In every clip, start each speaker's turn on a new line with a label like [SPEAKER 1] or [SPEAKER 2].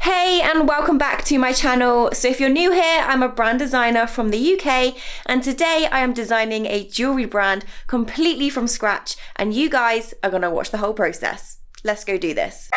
[SPEAKER 1] Hey and welcome back to my channel. So if you're new here, I'm a brand designer from the UK and today I am designing a jewelry brand completely from scratch and you guys are gonna watch the whole process. Let's go do this.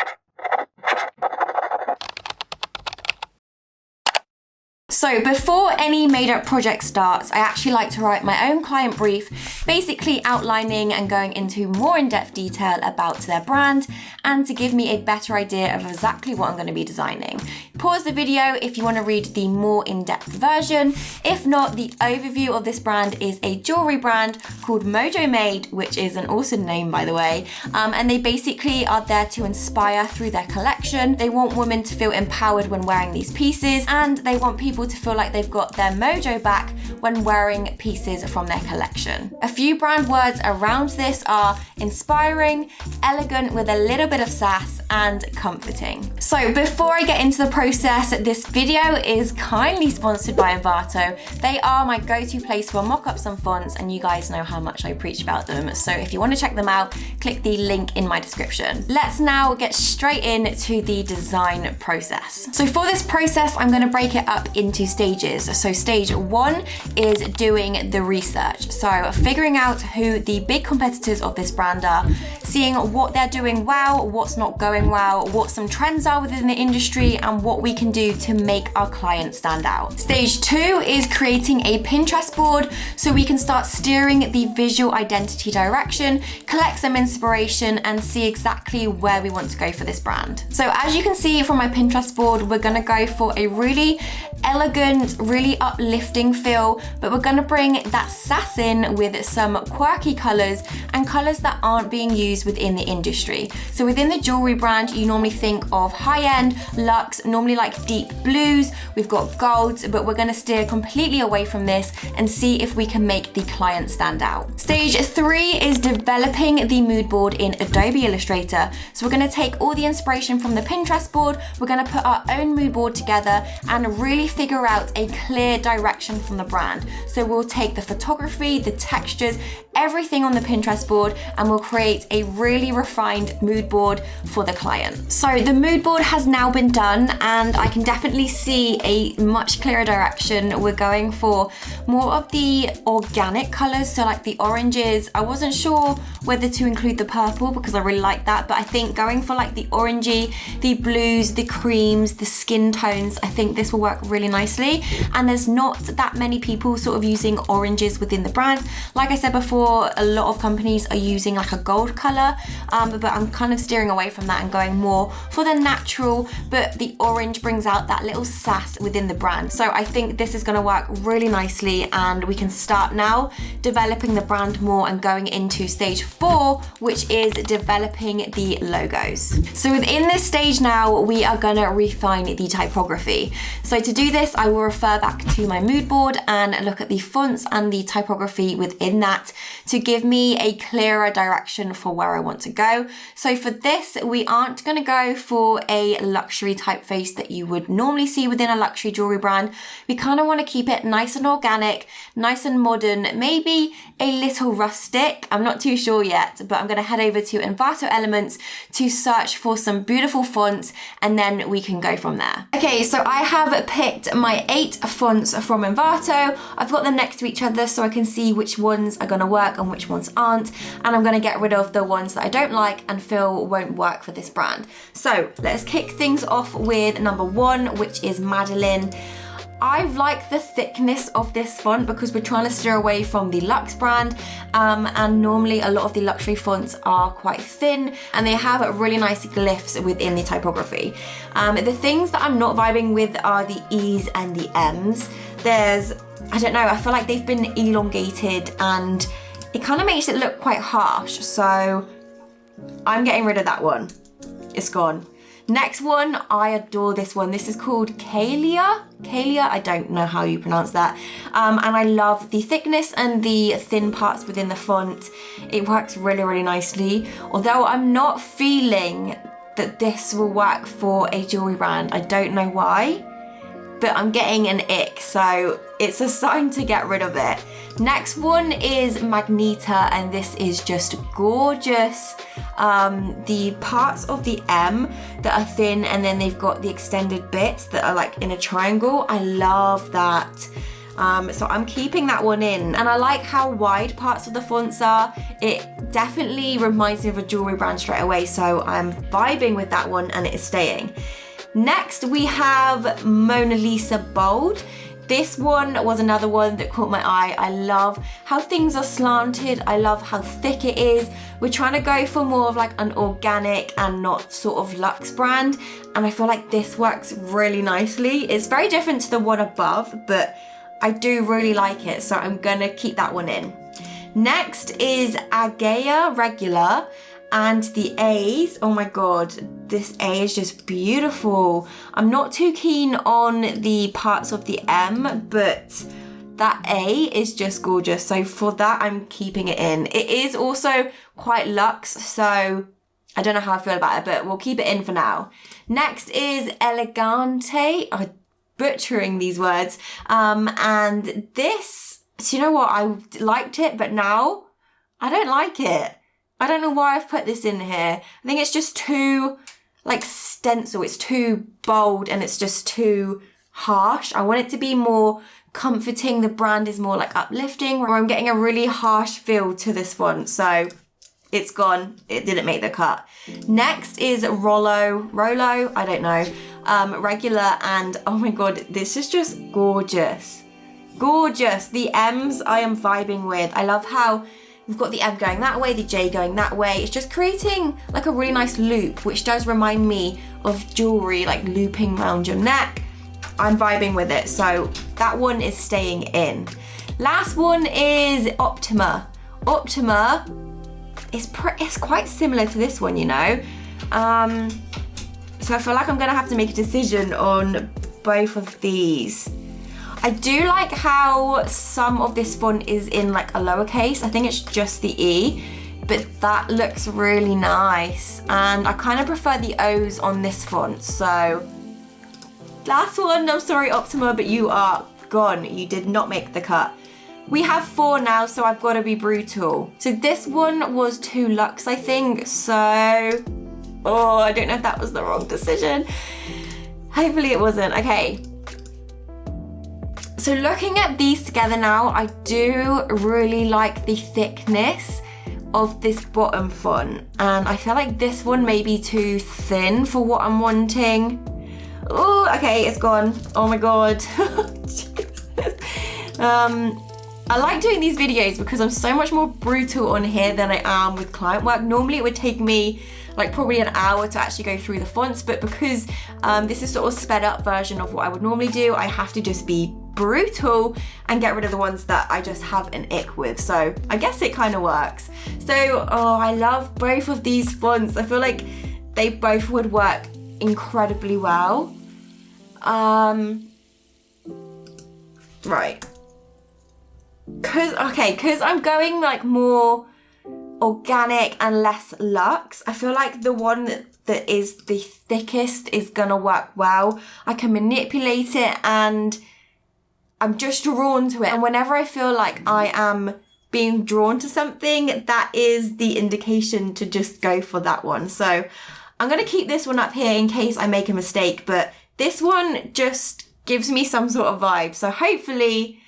[SPEAKER 1] So before any made up project starts, I actually like to write my own client brief, basically outlining and going into more in-depth detail about their brand and to give me a better idea of exactly what I'm going to be designing. Pause the video if you want to read the more in-depth version. If not, the overview of this brand is a jewelry brand called Mojo Made, which is an awesome name by the way, and they basically are there to inspire through their collection. They want women to feel empowered when wearing these pieces and they want people to feel like they've got their mojo back when wearing pieces from their collection. A few brand words around this are inspiring, elegant with a little bit of sass, and comforting. So before I get into the process, this video is kindly sponsored by Envato. They are my go-to place for mock-ups and fonts, and you guys know how much I preach about them. So if you want to check them out, click the link in my description. Let's now get straight into the design process. So for this process, I'm going to break it up into stages. So stage one is doing the research. So figuring out who the big competitors of this brand are, seeing what they're doing well, what's not going well, what some trends are within the industry, and what we can do to make our clients stand out. Stage two is creating a Pinterest board so we can start steering the visual identity direction, collect some inspiration, and see exactly where we want to go for this brand. So as you can see from my Pinterest board, we're gonna go for a really elegant, really uplifting feel, but we're gonna bring that sass in with some quirky colors and colors that aren't being used within the industry. So within the jewelry brand, you normally think of high-end, luxe, normally like deep blues, we've got golds, but we're gonna steer completely away from this and see if we can make the client stand out. Stage three is developing the mood board in Adobe Illustrator. So we're gonna take all the inspiration from the Pinterest board, we're gonna put our own mood board together and really figure out a clear direction from the brand. So we'll take the photography, the textures, everything on the Pinterest board, and we'll create a really refined mood board for the client. So the mood board has now been done and I can definitely see a much clearer direction. We're going for more of the organic colors, so like the oranges. I wasn't sure whether to include the purple because I really like that, but I think going for like the orangey, the blues, the creams, the skin tones, I think this will work really nicely. And there's not that many people sort of using oranges within the brand. Like I said before, a lot of companies are using like a gold color, but I'm kind of steering away from that and going more for the natural, but the orange brings out that little sass within the brand. So I think this is going to work really nicely and we can start now developing the brand more and going into stage four, which is developing the logos. So within this stage now, we are going to refine the typography. So to do this, I will refer back to my mood board and look at the fonts and the typography within that to give me a clearer direction for where I want to go. So for this, we aren't going to go for a luxury typeface that you would normally see within a luxury jewelry brand. We kind of want to keep it nice and organic, nice and modern, maybe a little rustic. I'm not too sure yet, but I'm going to head over to Envato Elements to search for some beautiful fonts and then we can go from there. Okay, so I have picked my 8 fonts from Envato. I've got them next to each other so I can see which ones are going to work and which ones aren't, and I'm going to get rid of the ones that I don't like and feel won't work for this brand. So let's kick things off with number 1, which is Madeline. I like the thickness of this font because we're trying to steer away from the luxe brand, and normally a lot of the luxury fonts are quite thin and they have really nice glyphs within the typography. The things that I'm not vibing with are the E's and the M's. I don't know, I feel like they've been elongated and it kind of makes it look quite harsh, so I'm getting rid of that one. It's gone. Next one, I adore this one. This is called Kalia, I don't know how you pronounce that. And I love the thickness and the thin parts within the font. It works really, really nicely. Although I'm not feeling that this will work for a jewelry brand. I don't know why. but I'm getting an ick, so it's a sign to get rid of it. Next one is Magenta, and this is just gorgeous. The parts of the M that are thin, and then they've got the extended bits that are like in a triangle. I love that. So I'm keeping that one in, and I like how wide parts of the fonts are. It definitely reminds me of a jewelry brand straight away, so I'm vibing with that one and it is staying. Next we have Mona Lisa Bold. This one was another one that caught my eye. I love how things are slanted. I love how thick it is. We're trying to go for more of like an organic and not sort of luxe brand, and I feel like this works really nicely. It's very different to the one above, but I do really like it, so I'm gonna keep that one in. Next is Agaya Regular, and the A's, oh my god, this A is just beautiful. I'm not too keen on the parts of the M, but that A is just gorgeous, so for that I'm keeping it in. It is also quite luxe, so I don't know how I feel about it, but we'll keep it in for now. Next is Elegante. I'm butchering these words. And this, so you know what, I liked it, but now I don't like it. I don't know why I've put this in here. I think it's just too like stencil. It's too bold and it's just too harsh. I want it to be more comforting. The brand is more like uplifting, where I'm getting a really harsh feel to this font. So it's gone. It didn't make the cut. Next is Rolo, I don't know, regular, and oh my god, this is just gorgeous. Gorgeous. The M's I am vibing with. I love how we've got the M going that way, the J going that way. It's just creating like a really nice loop, which does remind me of jewelry, like looping around your neck. I'm vibing with it, so that one is staying in. Last one is Optima. Optima, it's quite similar to this one, you know. So I feel like I'm gonna have to make a decision on both of these. I do like how some of this font is in like a lowercase. I think it's just the E, but that looks really nice. And I kind of prefer the O's on this font. So last one, I'm sorry Optima, but you are gone. You did not make the cut. We have 4 now, so I've got to be brutal. So this one was too luxe, I think. So, oh, I don't know if that was the wrong decision. Hopefully it wasn't. Okay. So looking at these together now, I do really like the thickness of this bottom font. And I feel like this one may be too thin for what I'm wanting. Oh, okay, it's gone. Oh my god. I like doing these videos because I'm so much more brutal on here than I am with client work. Normally it would take me like probably an hour to actually go through the fonts, but because this is sort of sped up version of what I would normally do, I have to just be brutal and get rid of the ones that I just have an ick with. So I guess it kind of works. So, oh, I love both of these fonts. I feel like they both would work incredibly well. Right. Cause I'm going like more organic and less luxe. I feel like the one that is the thickest is gonna work well. I can manipulate it and I'm just drawn to it. And whenever I feel like I am being drawn to something, that is the indication to just go for that one. So I'm gonna keep this one up here in case I make a mistake, but this one just gives me some sort of vibe. So hopefully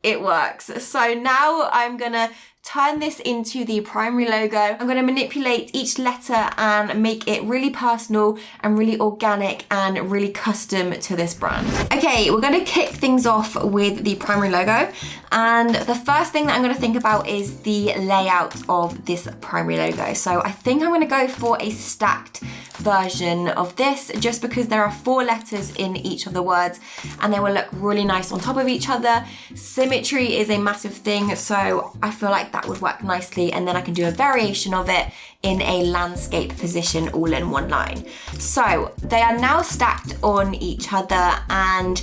[SPEAKER 1] it works. So now I'm gonna turn this into the primary logo. I'm gonna manipulate each letter and make it really personal and really organic and really custom to this brand. Okay, we're gonna kick things off with the primary logo. And the first thing that I'm gonna think about is the layout of this primary logo. So I think I'm gonna go for a stacked version of this, just because there are 4 letters in each of the words and they will look really nice on top of each other. Symmetry is a massive thing, so I feel like that would work nicely, and then I can do a variation of it in a landscape position all in one line. So they are now stacked on each other, and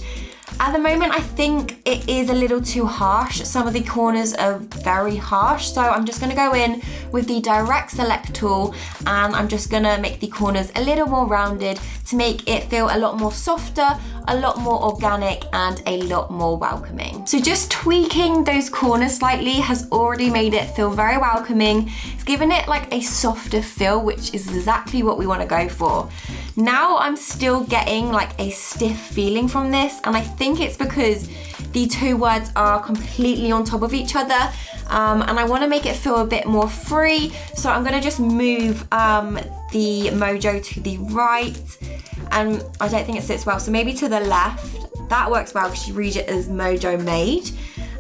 [SPEAKER 1] at the moment I think it is a little too harsh. Some of the corners are very harsh, so I'm just gonna go in with the direct select tool and I'm just gonna make the corners a little more rounded to make it feel a lot more softer, a lot more organic and a lot more welcoming. So just tweaking those corners slightly has already made it feel very welcoming. It's given it like a softer feel, which is exactly what we want to go for. Now I'm still getting like a stiff feeling from this, and I think it's because the two words are completely on top of each other, and I want to make it feel a bit more free. So I'm going to just move the mojo to the right, and I don't think it sits well, so maybe to the left. That works well because you read it as mojo made.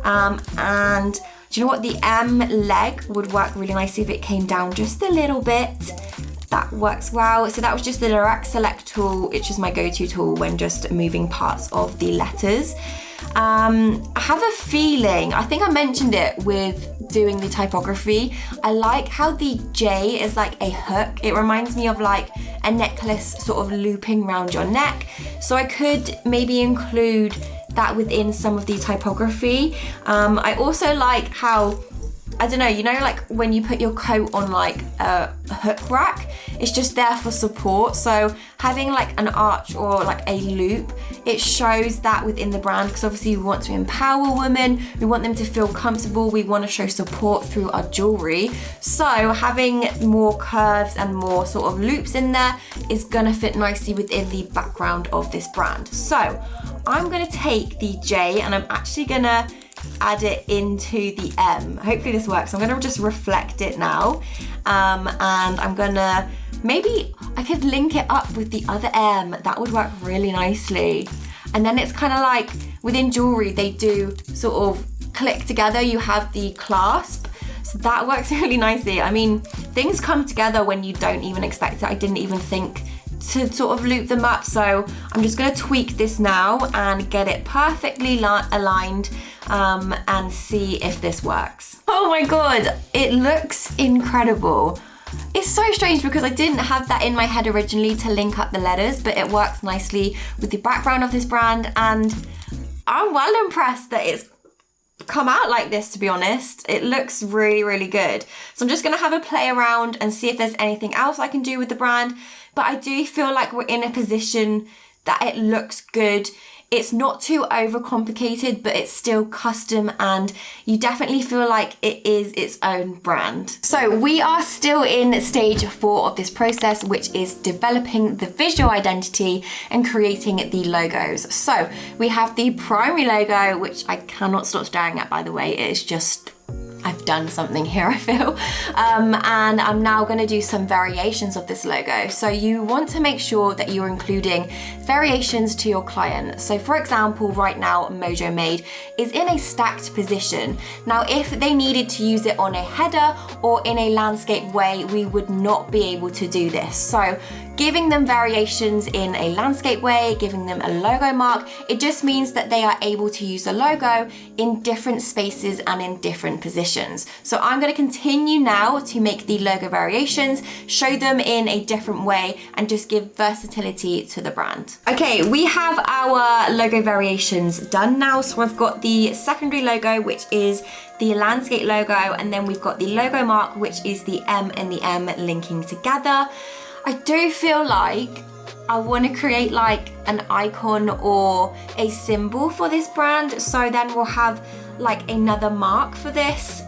[SPEAKER 1] And do you know what, the M leg would work really nicely if it came down just a little bit. That works well. So that was just the direct select tool, which is my go-to tool when just moving parts of the letters. I have a feeling, I think I mentioned it with doing the typography, I like how the J is like a hook. It reminds me of like a necklace sort of looping around your neck. So I could maybe include that within some of the typography. I also like how, I don't know, you know, like when you put your coat on like a hook rack, it's just there for support. So having like an arch or like a loop, it shows that within the brand, because obviously we want to empower women, we want them to feel comfortable, we want to show support through our jewelry. So having more curves and more sort of loops in there is gonna fit nicely within the background of this brand. So I'm gonna take the J and I'm actually gonna add it into the M. Hopefully this works. I'm gonna just reflect it now, and I'm gonna, maybe I could link it up with the other M. That would work really nicely. And then it's kind of like within jewelry, they do sort of click together. You have the clasp, so that works really nicely. I mean, things come together when you don't even expect it. I didn't even think to sort of loop them up. So I'm just gonna tweak this now and get it perfectly aligned, and see if this works. Oh my God, it looks incredible. It's so strange because I didn't have that in my head originally to link up the letters, but it works nicely with the background of this brand, and I'm well impressed that it's come out like this, to be honest. It looks really, really good. So I'm just gonna have a play around and see if there's anything else I can do with the brand, but I do feel like we're in a position that it looks good. It's not too overcomplicated, but it's still custom, and you definitely feel like it is its own brand. So we are still in stage 4 of this process, which is developing the visual identity and creating the logos. So we have the primary logo, which I cannot stop staring at, by the way. It is just, I've done something here, I feel. And I'm now gonna do some variations of this logo. So you want to make sure that you're including variations to your client. So for example, right now, Mojo Made is in a stacked position. Now, if they needed to use it on a header or in a landscape way, we would not be able to do this. So giving them variations in a landscape way, giving them a logo mark, it just means that they are able to use a logo in different spaces and in different positions. So I'm going to continue now to make the logo variations, show them in a different way, and just give versatility to the brand. Okay, we have our logo variations done now. So I've got the secondary logo, which is the landscape logo, and then we've got the logo mark, which is the M and the M linking together. I do feel like I want to create like an icon or a symbol for this brand. So then we'll have like another mark for this.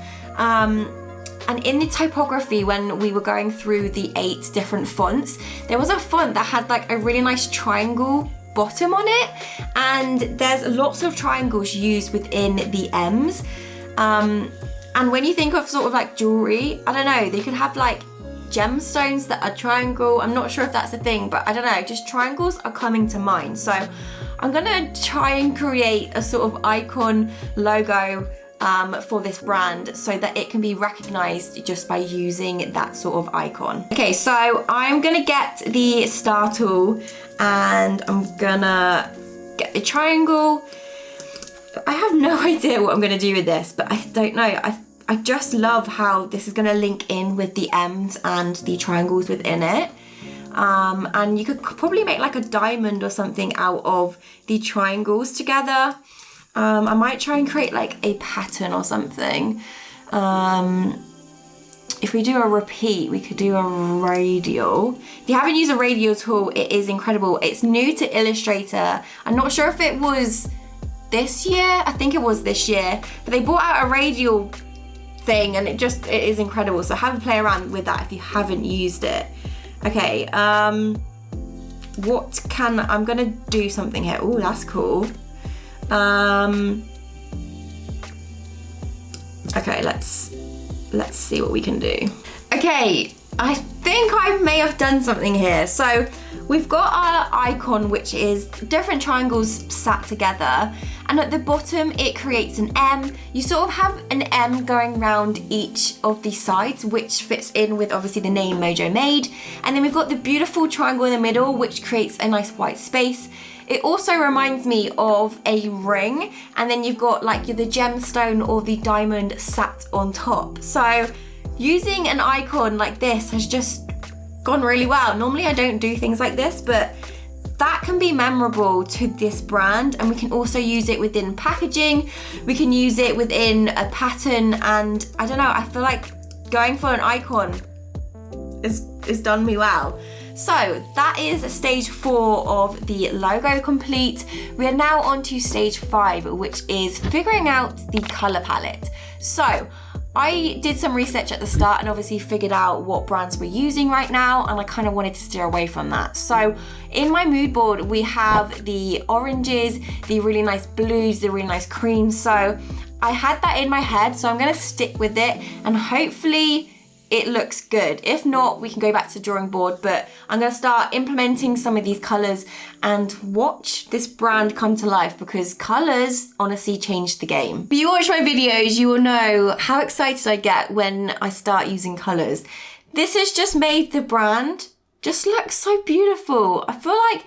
[SPEAKER 1] And in the typography, when we were going through the 8 different fonts, there was a font that had like a really nice triangle bottom on it. And there's lots of triangles used within the M's. And when you think of sort of like jewelry, I don't know, they could have like gemstones that are triangle. I'm not sure if that's a thing, but I don't know, just triangles are coming to mind. So I'm gonna try and create a sort of icon logo for this brand so that it can be recognized just by using that sort of icon. Okay, so I'm gonna get the star tool and I'm gonna get the triangle. I have no idea what I'm gonna do with this, but I don't know. I just love how this is gonna link in with the M's and the triangles within it. And you could probably make like a diamond or something out of the triangles together. I might try and create like a pattern or something. if we do a repeat, we could do a radial. If you haven't used a radial tool, it is incredible. It's new to Illustrator. I'm not sure if it was this year. I think it was this year, but they brought out a radial thing and it is incredible. So have a play around with that if you haven't used it. Okay, I'm gonna do something here. Oh, that's cool. Okay, let's see what we can do. Okay, I think I may have done something here. So we've got our icon, which is different triangles sat together, and at the bottom it creates an M. You sort of have an M going around each of the sides, which fits in with obviously the name Mojo Made. And then we've got the beautiful triangle in the middle, which creates a nice white space. It also reminds me of a ring, and then you've got like the gemstone or the diamond sat on top. So using an icon like this has just gone really well. Normally I don't do things like this, but that can be memorable to this brand, and we can also use it within packaging. We can use it within a pattern, and I don't know, I feel like going for an icon is done me well. So that is stage 4 of the logo complete. We are now on to stage 5, which is figuring out the color palette. So I did some research at the start and obviously figured out what brands we're using right now, and I kind of wanted to steer away from that. So in my mood board, we have the oranges, the really nice blues, the really nice creams. So I had that in my head, so I'm gonna stick with it and hopefully it looks good. If not, we can go back to the drawing board, but I'm gonna start implementing some of these colors and watch this brand come to life, because colors honestly changed the game. If you watch my videos, you will know how excited I get when I start using colors. This has just made the brand just look so beautiful. I feel like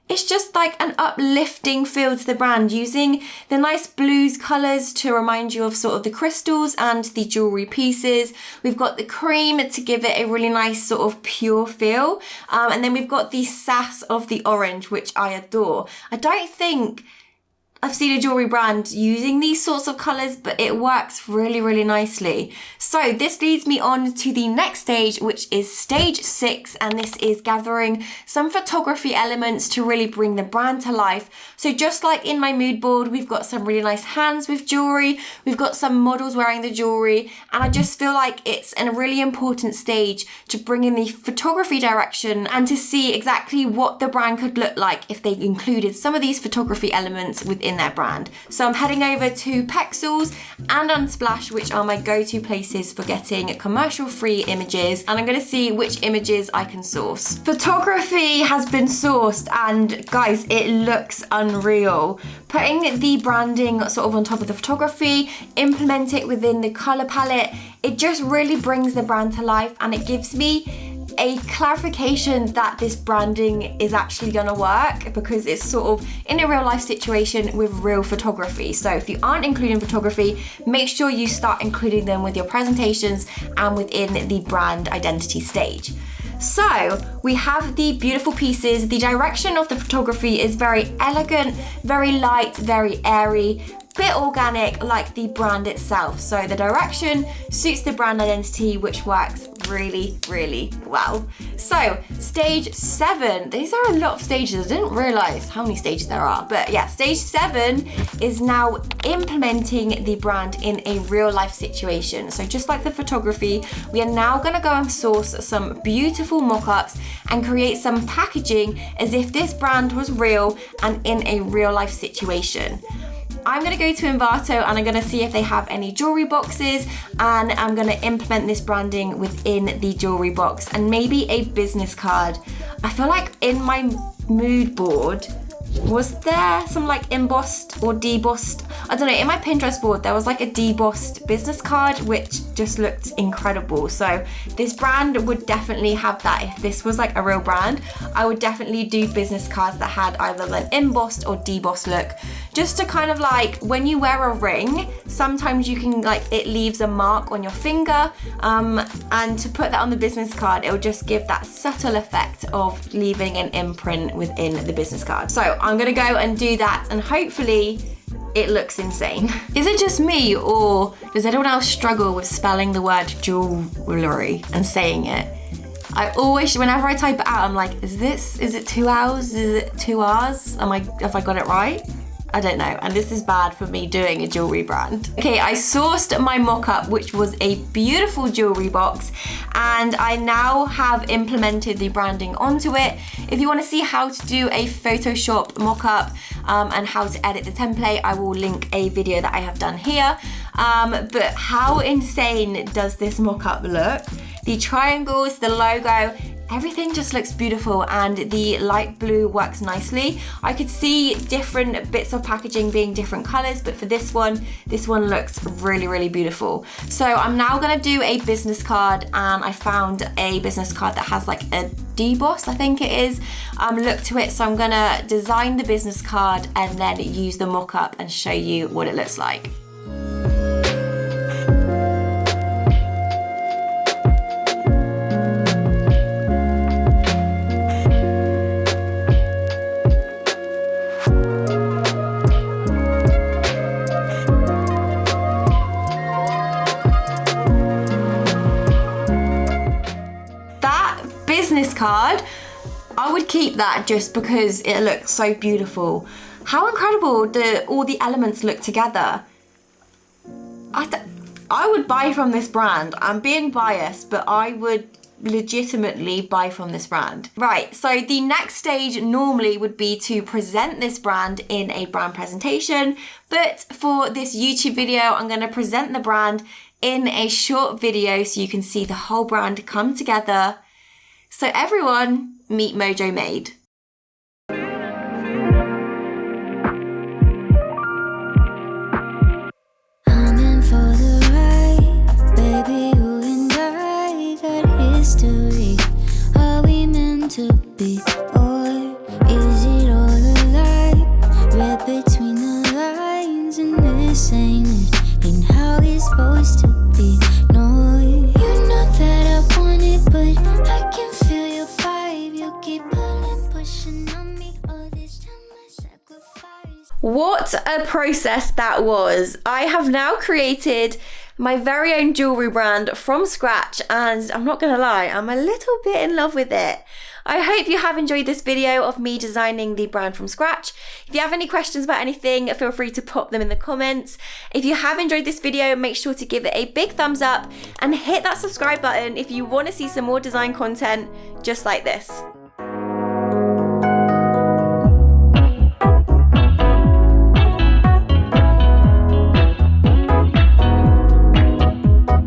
[SPEAKER 1] it's just like an uplifting feel to the brand, using the nice blues colors to remind you of sort of the crystals and the jewelry pieces. We've got the cream to give it a really nice sort of pure feel. And then we've got the sass of the orange, which I adore. I don't think I've seen a jewelry brand using these sorts of colors, but it works really, really nicely. So this leads me on to the next stage, which is stage 6, and this is gathering some photography elements to really bring the brand to life. So just like in my mood board, we've got some really nice hands with jewelry, we've got some models wearing the jewelry, and I just feel like it's a really important stage to bring in the photography direction and to see exactly what the brand could look like if they included some of these photography elements within their brand. So I'm heading over to Pexels and Unsplash, which are my go-to places for getting commercial-free images, and I'm going to see which images I can source. Photography has been sourced, and guys, it looks unreal. Putting the branding sort of on top of the photography, implement it within the color palette, it just really brings the brand to life, and it gives me a clarification that this branding is actually gonna work, because it's sort of in a real life situation with real photography. So if you aren't including photography, make sure you start including them with your presentations and within the brand identity stage. So we have the beautiful pieces. The direction of the photography is very elegant, very light, very airy, bit organic like the brand itself. So the direction suits the brand identity, which works really, really well. So stage 7, these are a lot of stages. I didn't realize how many stages there are, but yeah, stage 7 is now implementing the brand in a real life situation. So just like the photography, we are now gonna go and source some beautiful mock-ups and create some packaging as if this brand was real and in a real life situation. I'm gonna go to Envato and I'm gonna see if they have any jewelry boxes, and I'm gonna implement this branding within the jewelry box and maybe a business card. I feel like in my mood board, was there some like embossed or debossed? I don't know, in my Pinterest board, there was like a debossed business card, which just looked incredible. So this brand would definitely have that. If this was like a real brand, I would definitely do business cards that had either an embossed or debossed look, just to kind of like, when you wear a ring, sometimes you can like, it leaves a mark on your finger, and to put that on the business card, it will just give that subtle effect of leaving an imprint within the business card. So I'm gonna go and do that, and hopefully it looks insane. Is it just me, or does anyone else struggle with spelling the word jewellery and saying it? I always, whenever I type it out, I'm like, is it 2 hours? Is it 2 hours? Have I got it right? I don't know, and this is bad for me doing a jewelry brand. Okay, I sourced my mock-up, which was a beautiful jewelry box, and I now have implemented the branding onto it. If you want to see how to do a Photoshop mock-up and how to edit the template, I will link a video that I have done here. But how insane does this mock-up look? The triangles, the logo, everything just looks beautiful, and the light blue works nicely. I could see different bits of packaging being different colors, but for this one looks really, really beautiful. So I'm now gonna do a business card, and I found a business card that has like a deboss, I think it is, look to it. So I'm gonna design the business card and then use the mock-up and show you what it looks like. Business card, I would keep that just because it looks so beautiful. How incredible do all the elements look together. I would buy from this brand. I'm being biased, but I would legitimately buy from this brand. Right, so the next stage normally would be to present this brand in a brand presentation, but for this YouTube video, I'm gonna present the brand in a short video so you can see the whole brand come together. So everyone, meet Mojo Made.
[SPEAKER 2] I'm in for the ride, baby, you and I got history. Are we meant to be, or is it all a lie? Read between the lines, and this ain't it, ain't how it's supposed to be. No, you know that I want it, but I can feel your vibe. You keep pulling, pushing on me. All this time I sacrifice.
[SPEAKER 1] What a process that was. I have now created my very own jewelry brand from scratch, and I'm not gonna lie, I'm a little bit in love with it. I hope you have enjoyed this video of me designing the brand from scratch. If you have any questions about anything, feel free to pop them in the comments. If you have enjoyed this video, make sure to give it a big thumbs up and hit that subscribe button if you want to see some more design content just like this.